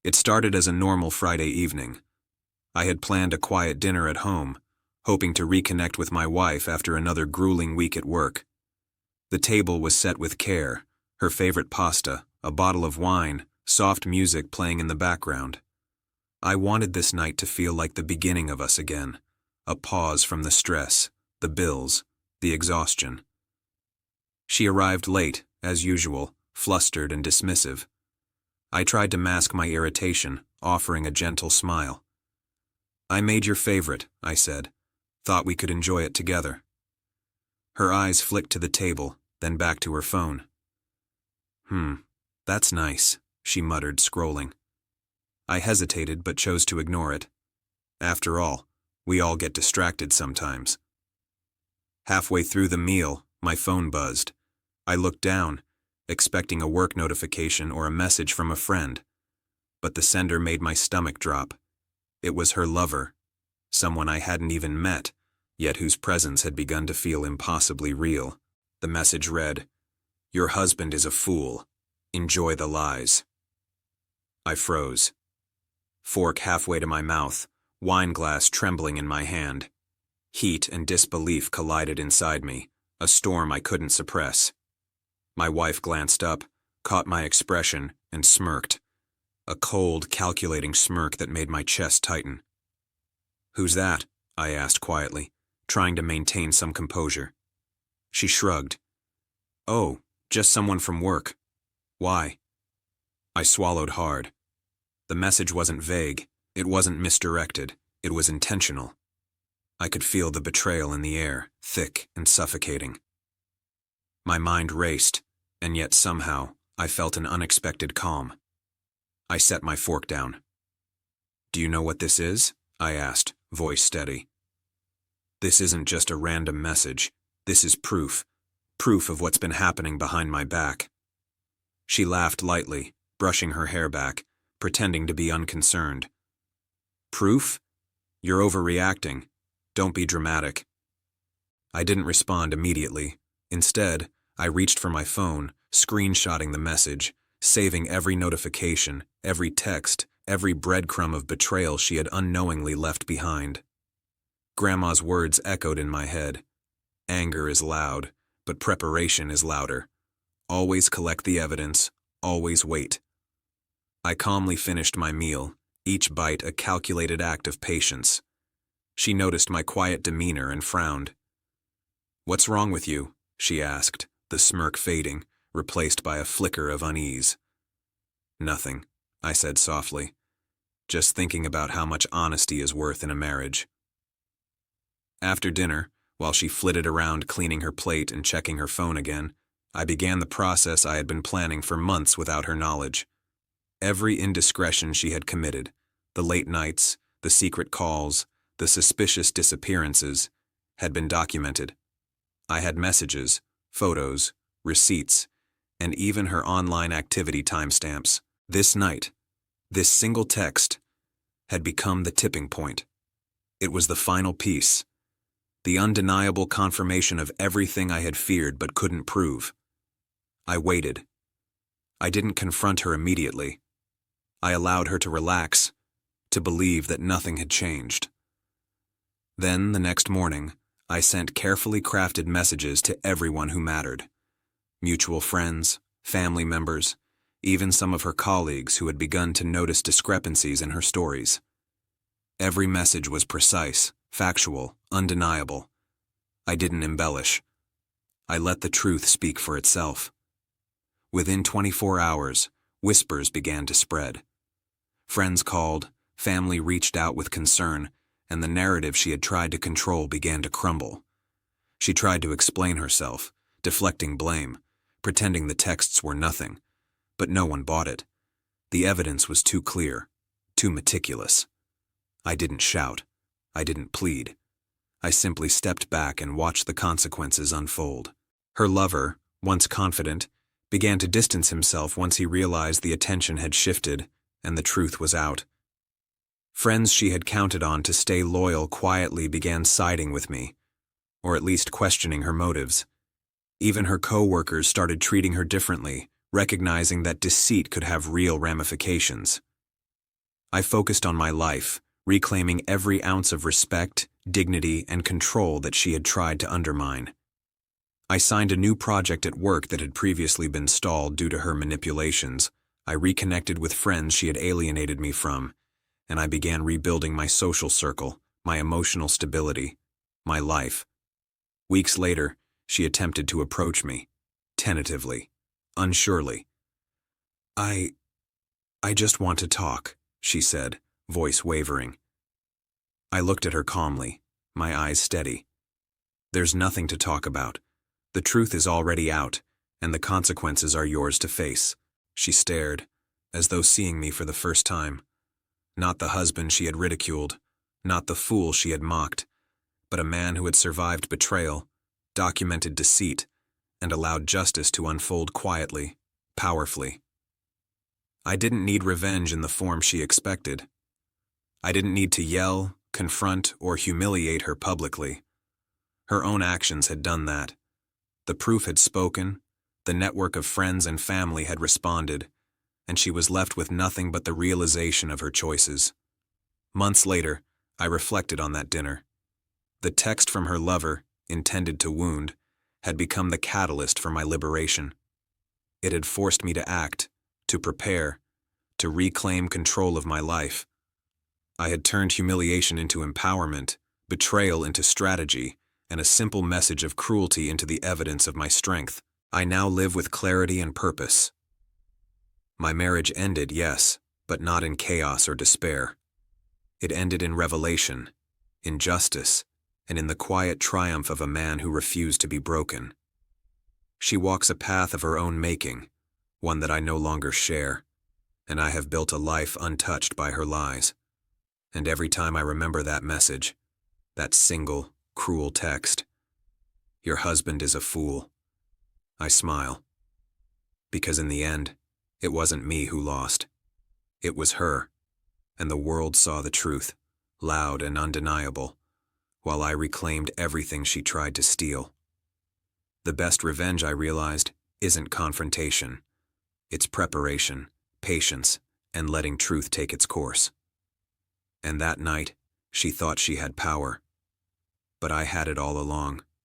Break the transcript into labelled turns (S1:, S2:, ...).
S1: It started as a normal Friday evening. I had planned a quiet dinner at home, hoping to reconnect with my wife after another grueling week at work. The table was set with care, her favorite pasta, a bottle of wine, soft music playing in the background. I wanted this night to feel like the beginning of us again, a pause from the stress, the bills, the exhaustion. She arrived late, as usual, flustered and dismissive. I tried to mask my irritation, offering a gentle smile. "I made your favorite," I said. "Thought we could enjoy it together." Her eyes flicked to the table, then back to her phone. That's nice," she muttered, scrolling. I hesitated but chose to ignore it. After all, we all get distracted sometimes. Halfway through the meal, my phone buzzed. I looked down, expecting a work notification or a message from a friend. But the sender made my stomach drop. It was her lover, someone I hadn't even met, yet whose presence had begun to feel impossibly real. The message read, "Your husband is a fool. Enjoy the lies." I froze. Fork halfway to my mouth, wine glass trembling in my hand. Heat and disbelief collided inside me, a storm I couldn't suppress. My wife glanced up, caught my expression, and smirked. A cold, calculating smirk that made my chest tighten. "Who's that?" I asked quietly, trying to maintain some composure. She shrugged. "Oh, just someone from work. Why?" I swallowed hard. The message wasn't vague, it wasn't misdirected, it was intentional. I could feel the betrayal in the air, thick and suffocating. My mind raced, and yet somehow I felt an unexpected calm. I set my fork down. "Do you know what this is?" I asked, voice steady. "This isn't just a random message. This is proof. Proof of what's been happening behind my back." She laughed lightly, brushing her hair back, pretending to be unconcerned. "Proof? You're overreacting. Don't be dramatic." I didn't respond immediately. Instead, I reached for my phone, screenshotting the message, saving every notification, every text, every breadcrumb of betrayal she had unknowingly left behind. Grandma's words echoed in my head. Anger is loud, but preparation is louder. Always collect the evidence, always wait. I calmly finished my meal, each bite a calculated act of patience. She noticed my quiet demeanor and frowned. "What's wrong with you?" she asked, the smirk fading, replaced by a flicker of unease. "Nothing," I said softly. "Just thinking about how much honesty is worth in a marriage." After dinner, while she flitted around cleaning her plate and checking her phone again, I began the process I had been planning for months without her knowledge. Every indiscretion she had committed, the late nights, the secret calls, the suspicious disappearances, had been documented. I had messages, photos, receipts, and even her online activity timestamps. This night, this single text, had become the tipping point. It was the final piece, the undeniable confirmation of everything I had feared but couldn't prove. I waited. I didn't confront her immediately. I allowed her to relax, to believe that nothing had changed. Then, the next morning, I sent carefully crafted messages to everyone who mattered. Mutual friends, family members, even some of her colleagues who had begun to notice discrepancies in her stories. Every message was precise, factual, undeniable. I didn't embellish. I let the truth speak for itself. Within 24 hours, whispers began to spread. Friends called, family reached out with concern, and the narrative she had tried to control began to crumble. She tried to explain herself, deflecting blame, pretending the texts were nothing. But no one bought it. The evidence was too clear, too meticulous. I didn't shout. I didn't plead. I simply stepped back and watched the consequences unfold. Her lover, once confident, began to distance himself once he realized the attention had shifted and the truth was out. Friends she had counted on to stay loyal quietly began siding with me, or at least questioning her motives. Even her co-workers started treating her differently, recognizing that deceit could have real ramifications. I focused on my life, reclaiming every ounce of respect, dignity, and control that she had tried to undermine. I signed a new project at work that had previously been stalled due to her manipulations. I reconnected with friends she had alienated me from, and I began rebuilding my social circle, my emotional stability, my life. Weeks later, she attempted to approach me, tentatively, unsurely. I just want to talk, she said, voice wavering. I looked at her calmly, my eyes steady. There's nothing to talk about. The truth is already out, and the consequences are yours to face. She stared, as though seeing me for the first time. Not the husband she had ridiculed, not the fool she had mocked, but a man who had survived betrayal, documented deceit, and allowed justice to unfold quietly, powerfully. I didn't need revenge in the form she expected. I didn't need to yell, confront, or humiliate her publicly. Her own actions had done that. The proof had spoken, the network of friends and family had responded, and she was left with nothing but the realization of her choices. Months later, I reflected on that dinner. The text from her lover, intended to wound, had become the catalyst for my liberation. It had forced me to act, to prepare, to reclaim control of my life. I had turned humiliation into empowerment, betrayal into strategy, and a simple message of cruelty into the evidence of my strength. I now live with clarity and purpose. My marriage ended, yes, but not in chaos or despair. It ended in revelation, in justice, and in the quiet triumph of a man who refused to be broken. She walks a path of her own making, one that I no longer share, and I have built a life untouched by her lies. And every time I remember that message, that single, cruel text, "Your husband is a fool," I smile. Because in the end, it wasn't me who lost. It was her, and the world saw the truth, loud and undeniable, while I reclaimed everything she tried to steal. The best revenge, I realized, isn't confrontation. It's preparation, patience, and letting truth take its course. And that night, she thought she had power. But I had it all along.